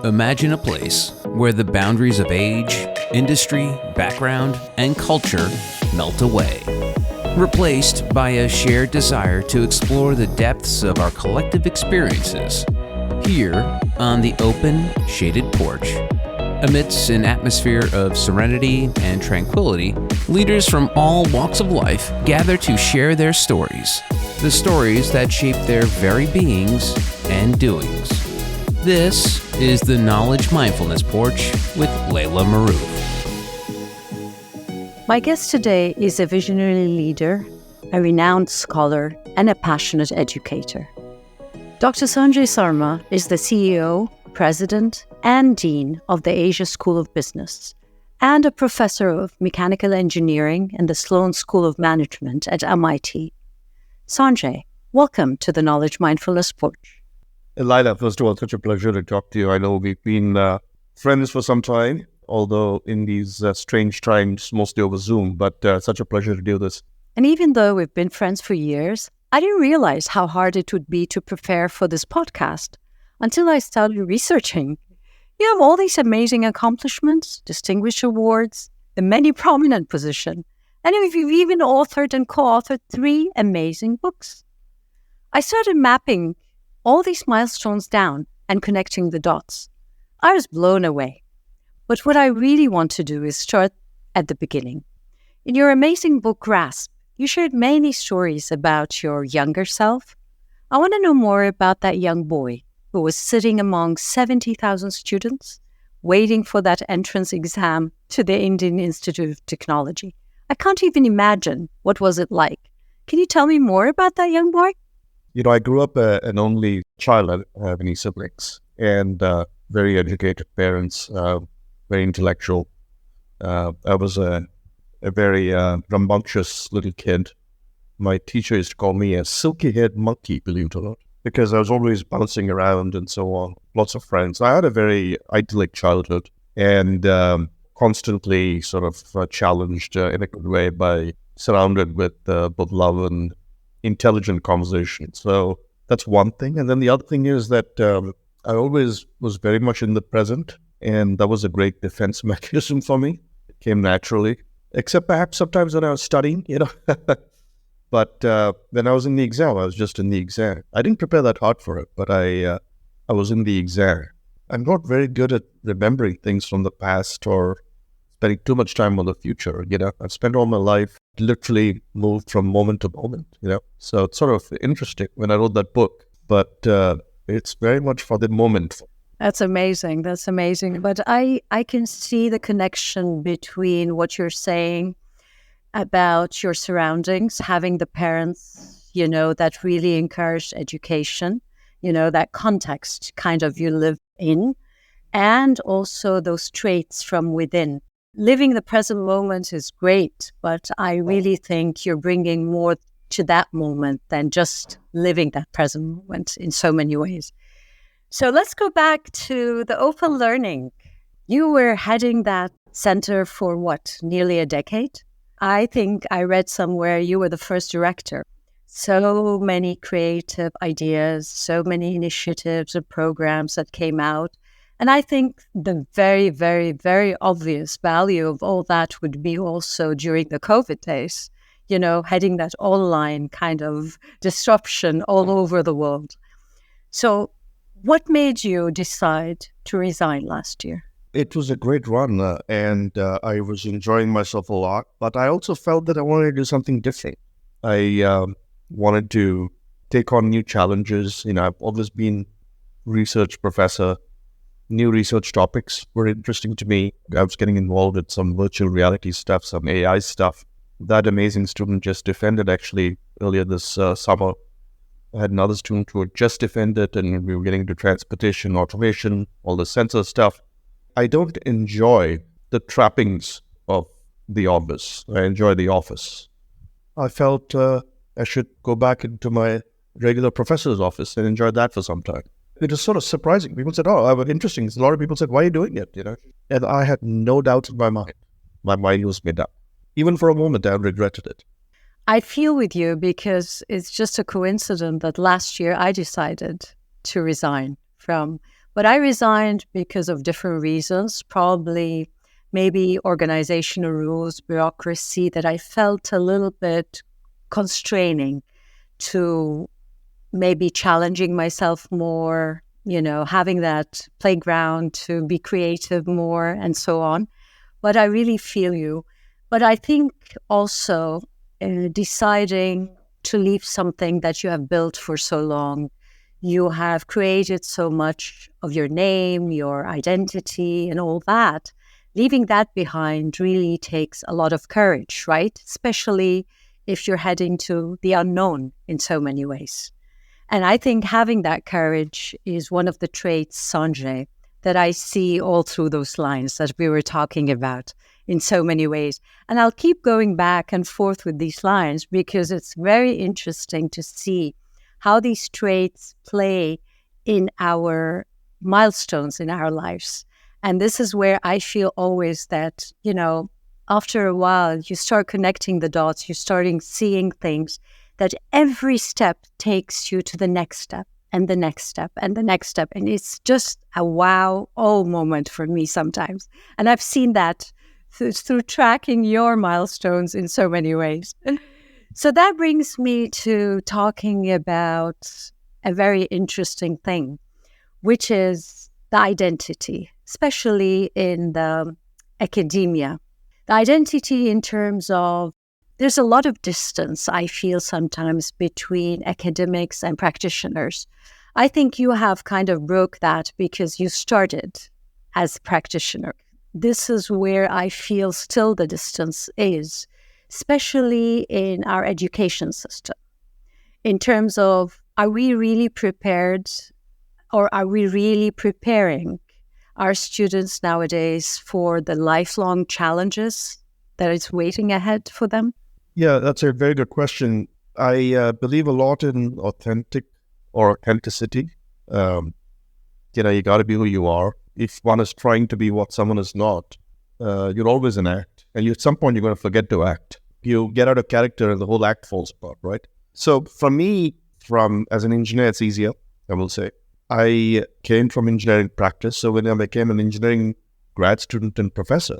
Imagine a place where the boundaries of age, industry, background, and culture melt away, replaced by a shared desire to explore the depths of our collective experiences. Here, on the open, shaded porch, amidst an atmosphere of serenity and tranquility, leaders from all walks of life gather to share their stories, the stories that shape their very beings and doings. This is the Knowledge Mindfulness Porch with Laila Maroof. My guest today is a visionary leader, a renowned scholar, and a passionate educator. Dr. Sanjay Sarma is the CEO, President, and Dean of the Asia School of Business, and a professor of mechanical engineering in the Sloan School of Management at MIT. Sanjay, welcome to the Knowledge Mindfulness Porch. Laila, first of all, such a pleasure to talk to you. I know we've been friends for some time, although in these strange times, mostly over Zoom, but such a pleasure to do this. And even though we've been friends for years, I didn't realize how hard it would be to prepare for this podcast until I started researching. You have all these amazing accomplishments, distinguished awards, the many prominent positions, and you've even authored and co-authored 3 amazing books. I started mapping all these milestones down and connecting the dots. I was blown away. But what I really want to do is start at the beginning. In your amazing book, Grasp, you shared many stories about your younger self. I want to know more about that young boy who was sitting among 70,000 students, waiting for that entrance exam to the Indian Institute of Technology. I can't even imagine what was it like. Can you tell me more about that young boy? You know, I grew up an only child. I don't have any siblings, and very educated parents, very intellectual. I was a very rambunctious little kid. My teacher used to call me a silky-haired monkey, believe it or not, because I was always bouncing around and so on. Lots of friends. I had a very idyllic childhood and constantly sort of challenged in a good way by surrounded with both love and intelligent conversation. So that's one thing. And then the other thing is that I always was very much in the present, and that was a great defense mechanism for me. It came naturally, except perhaps sometimes when I was studying, But when I was in the exam, I was just in the exam. I didn't prepare that hard for it, but I was in the exam. I'm not very good at remembering things from the past or spending too much time on the future. I've spent all my life literally moved from moment to moment, So it's sort of interesting when I wrote that book, but it's very much for the moment. That's amazing. But I can see the connection between what you're saying about your surroundings, having the parents, that really encouraged education, that context kind of you live in, and also those traits from within. Living the present moment is great, but I really think you're bringing more to that moment than just living that present moment in so many ways. So let's go back to the open learning. You were heading that center for nearly a decade? I think I read somewhere you were the first director. So many creative ideas, so many initiatives and programs that came out. And I think the very, very, very obvious value of all that would be also during the COVID days, heading that online kind of disruption all over the world. So what made you decide to resign last year? It was a great run, and I was enjoying myself a lot, but I also felt that I wanted to do something different. I wanted to take on new challenges. I've always been research professor. New research topics were interesting to me. I was getting involved with some virtual reality stuff, some AI stuff. That amazing student just defended actually earlier this summer. I had another student who had just defended, and we were getting into transportation, automation, all the sensor stuff. I don't enjoy the trappings of the office. I enjoy the office. I felt I should go back into my regular professor's office and enjoy that for some time. It was sort of surprising. People said, oh, interesting. A lot of people said, why are you doing it? And I had no doubts in my mind. My mind was made up. Even for a moment, I regretted it. I feel with you because it's just a coincidence that last year I decided to resign from But I resigned because of different reasons, probably maybe organizational rules, bureaucracy, that I felt a little bit constraining to maybe challenging myself more, having that playground to be creative more and so on. But I really feel you. But I think also deciding to leave something that you have built for so long, you have created so much of your name, your identity, and all that. Leaving that behind really takes a lot of courage, right? Especially if you're heading to the unknown in so many ways. And I think having that courage is one of the traits, Sanjay, that I see all through those lines that we were talking about in so many ways. And I'll keep going back and forth with these lines because it's very interesting to see how these traits play in our milestones in our lives. And this is where I feel always that, after a while, you start connecting the dots, you're starting seeing things that every step takes you to the next step and the next step and the next step. And it's just a wow, oh moment for me sometimes. And I've seen that through tracking your milestones in so many ways. So that brings me to talking about a very interesting thing, which is the identity, especially in the academia. The identity in terms of there's a lot of distance, I feel sometimes, between academics and practitioners. I think you have kind of broke that because you started as a practitioner. This is where I feel still the distance is, especially in our education system. In terms of, are we really prepared or are we really preparing our students nowadays for the lifelong challenges that is waiting ahead for them? Yeah, that's a very good question. I believe a lot in authenticity. You got to be who you are. If one is trying to be what someone is not, you're always an act. And at some point, you're going to forget to act. You get out of character and the whole act falls apart, right? So for me, as an engineer, it's easier, I will say. I came from engineering practice. So when I became an engineering grad student and professor,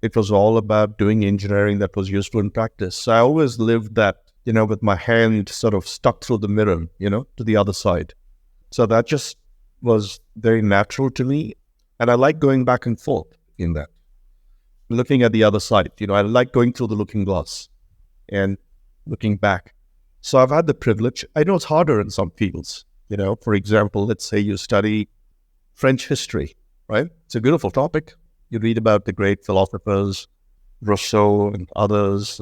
it was all about doing engineering that was useful in practice. So I always lived that, with my hand sort of stuck through the mirror, to the other side. So that just was very natural to me. And I like going back and forth in that, looking at the other side. I like going through the looking glass and looking back. So I've had the privilege. I know it's harder in some fields. For example, let's say you study French history, right? It's a beautiful topic. You read about the great philosophers, Rousseau and others,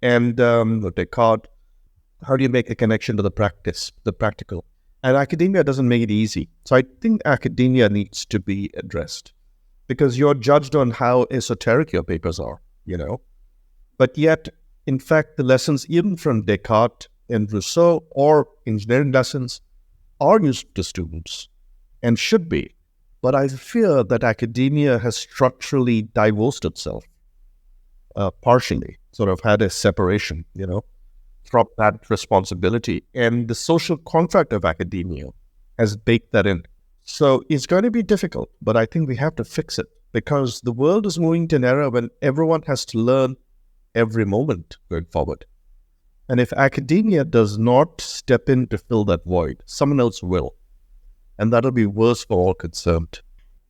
and Descartes. How do you make a connection to the practical? And academia doesn't make it easy. So I think academia needs to be addressed because you're judged on how esoteric your papers are, But yet, in fact, the lessons even from Descartes and Rousseau or engineering lessons are useful to students and should be. But I fear that academia has structurally divorced itself, partially, sort of had a separation, from that responsibility. And the social contract of academia has baked that in. So it's going to be difficult, but I think we have to fix it because the world is moving to an era when everyone has to learn every moment going forward. And if academia does not step in to fill that void, someone else will. And that'll be worse for all concerned.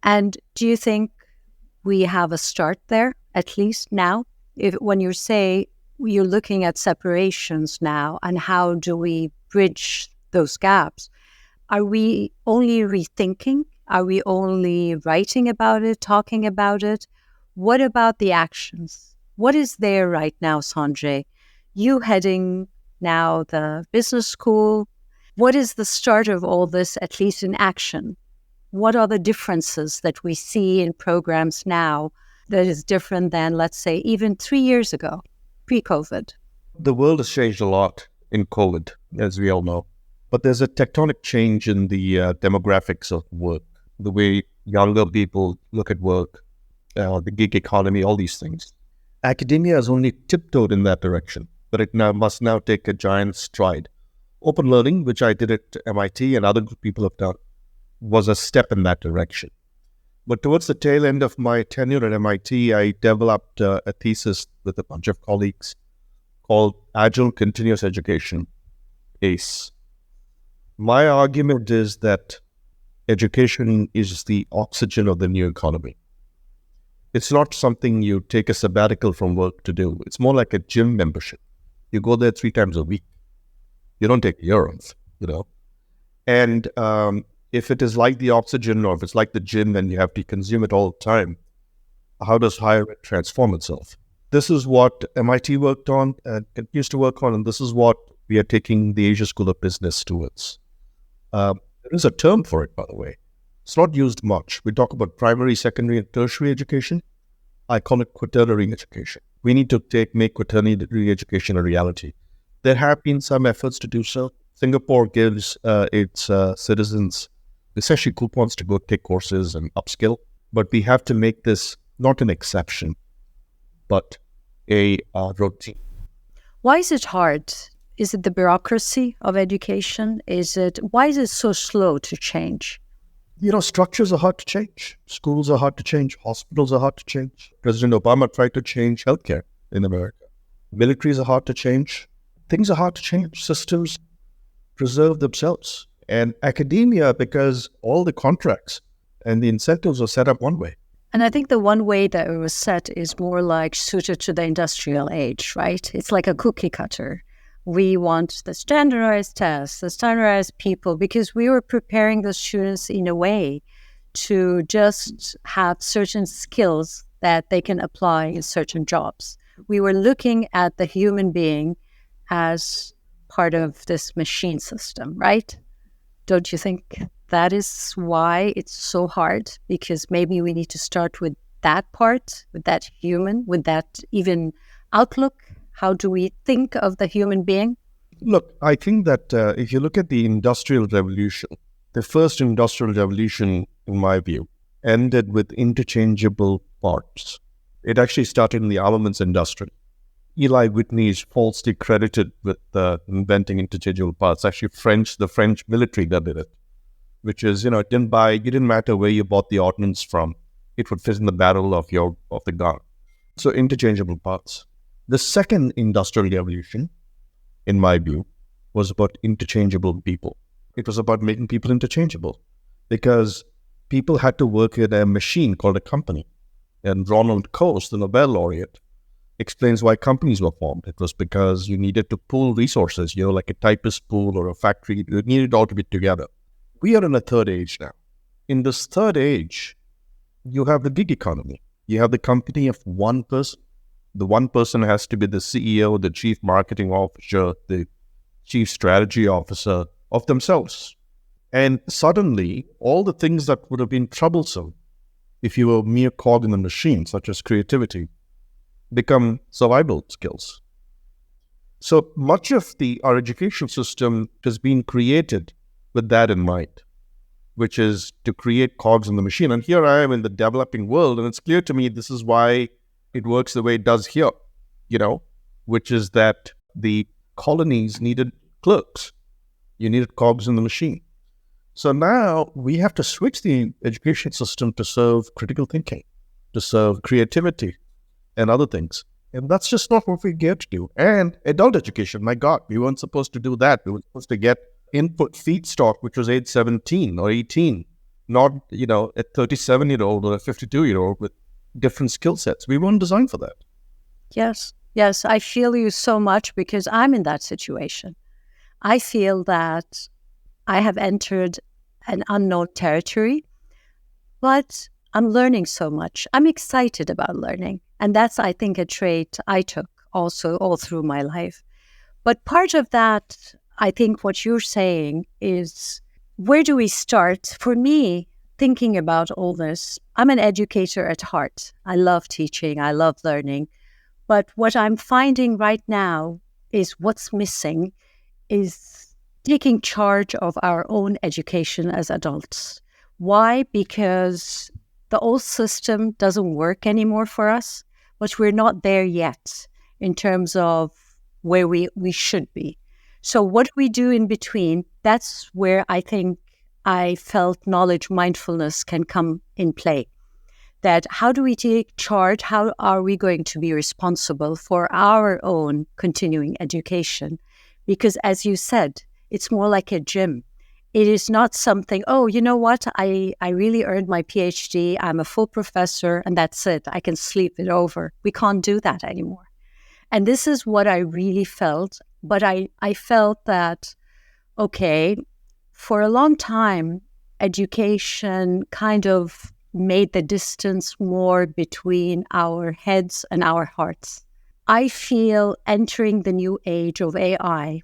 And do you think we have a start there, at least now? When you say you're looking at separations now and how do we bridge those gaps, are we only rethinking? Are we only writing about it, talking about it? What about the actions? What is there right now, Sanjay? You heading now the business school. What is the start of all this, at least in action? What are the differences that we see in programs now that is different than, let's say, even 3 years ago, pre-COVID? The world has changed a lot in COVID, as we all know. But there's a tectonic change in the demographics of work, the way younger people look at work, the gig economy, all these things. Academia has only tiptoed in that direction, but it must now take a giant stride. Open learning, which I did at MIT and other people have done, was a step in that direction. But towards the tail end of my tenure at MIT, I developed a thesis with a bunch of colleagues called Agile Continuous Education, ACE. My argument is that education is the oxygen of the new economy. It's not something you take a sabbatical from work to do. It's more like a gym membership. You go there 3 times a week. You don't take a year off, And if it is like the oxygen or if it's like the gym and you have to consume it all the time, how does higher ed transform itself? This is what MIT worked on and continues to work on, and this is what we are taking the Asia School of Business towards. There is a term for it, by the way. It's not used much. We talk about primary, secondary, and tertiary education. I call it quaternary education. We need to make quaternary education a reality. There have been some efforts to do so. Singapore gives its citizens essentially coupons to go take courses and upskill. But we have to make this not an exception, but a routine. Why is it hard? Is it the bureaucracy of education? Why is it so slow to change? Structures are hard to change. Schools are hard to change. Hospitals are hard to change. President Obama tried to change healthcare in America. Militaries are hard to change. Things are hard to change. Systems preserve themselves. And academia, because all the contracts and the incentives are set up one way. And I think the one way that it was set is more like suited to the industrial age, right? It's like a cookie cutter. We want the standardized tests, the standardized people, because we were preparing the students in a way to just have certain skills that they can apply in certain jobs. We were looking at the human being as part of this machine system, right? Don't you think that is why it's so hard? Because maybe we need to start with that part, with that human, with that even outlook. How do we think of the human being? Look, I think that if you look at the Industrial Revolution, the first Industrial Revolution, in my view, ended with interchangeable parts. It actually started in the armaments industry. Eli Whitney is falsely credited with inventing interchangeable parts. Actually, the French military that did it, which is, it didn't matter where you bought the ordnance from. It would fit in the barrel of the gun. So interchangeable parts. The second Industrial Revolution, in my view, was about interchangeable people. It was about making people interchangeable because people had to work in a machine called a company. And Ronald Coase, the Nobel laureate, explains why companies were formed. It was because you needed to pool resources, like a typist pool or a factory. You needed all to be together. We are in a third age now. In this third age, you have the gig economy. You have the company of one person. The one person has to be the CEO, the chief marketing officer, the chief strategy officer of themselves. And suddenly, all the things that would have been troublesome if you were a mere cog in the machine, such as creativity, become survival skills. So much of our education system has been created with that in mind, which is to create cogs in the machine. And here I am in the developing world, and it's clear to me this is why it works the way it does here, which is that the colonies needed clerks. You needed cogs in the machine. So now we have to switch the education system to serve critical thinking, to serve creativity and other things. And that's just not what we get to do. And adult education, my God, we weren't supposed to do that. We were supposed to get input feedstock, which was age 17 or 18, not, a 37-year-old or a 52-year-old with different skill sets. We weren't designed for that. Yes, I feel you so much because I'm in that situation. I feel that I have entered an unknown territory, but I'm learning so much. I'm excited about learning. And that's, I think, a trait I took also all through my life. But part of that, I think what you're saying is, where do we start? For me, thinking about all this, I'm an educator at heart. I love teaching. I love learning. But what I'm finding right now is what's missing is taking charge of our own education as adults. Why? Because the old system doesn't work anymore for us, but we're not there yet in terms of where we should be. So what we do in between, that's where I think I felt knowledge mindfulness can come in play. That how do we take charge? How are we going to be responsible for our own continuing education? Because as you said, it's more like a gym. It is not something, oh, you know what? I really earned my PhD. I'm a full professor and that's it. I can sleep it over. We can't do that anymore. And this is what I really felt. But I felt that, okay, for a long time, education kind of made the distance more between our heads and our hearts. I feel entering the new age of AI,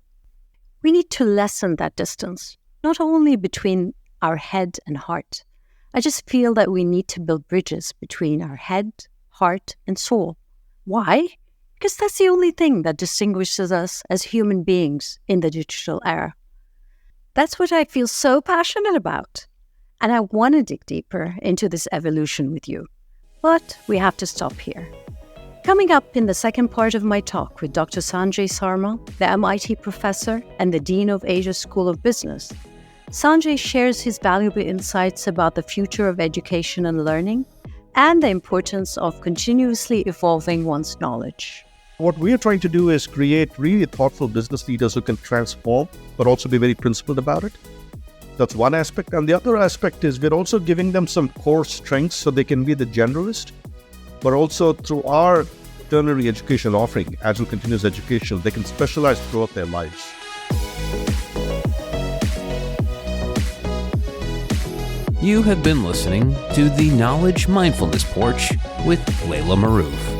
we need to lessen that distance, not only between our head and heart. I just feel that we need to build bridges between our head, heart, and soul. Why? Because that's the only thing that distinguishes us as human beings in the digital era. That's what I feel so passionate about. And I want to dig deeper into this evolution with you. But we have to stop here. Coming up in the second part of my talk with Dr. Sanjay Sarma, the MIT professor and the Dean of Asia School of Business, Sanjay shares his valuable insights about the future of education and learning and the importance of continuously evolving one's knowledge. What we are trying to do is create really thoughtful business leaders who can transform, but also be very principled about it. That's one aspect. And the other aspect is we're also giving them some core strengths so they can be the generalist, but also through our ternary education offering, Agile Continuous Education, they can specialize throughout their lives. You have been listening to the Knowledge Mindfulness Porch with Laila Maroof.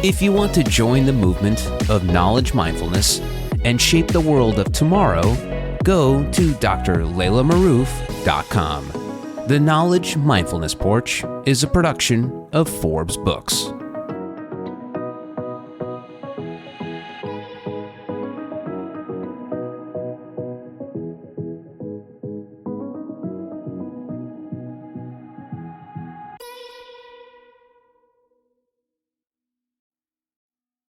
If you want to join the movement of knowledge mindfulness and shape the world of tomorrow, go to drlailamaroof.com. The Knowledge Mindfulness Porch is a production of Forbes Books.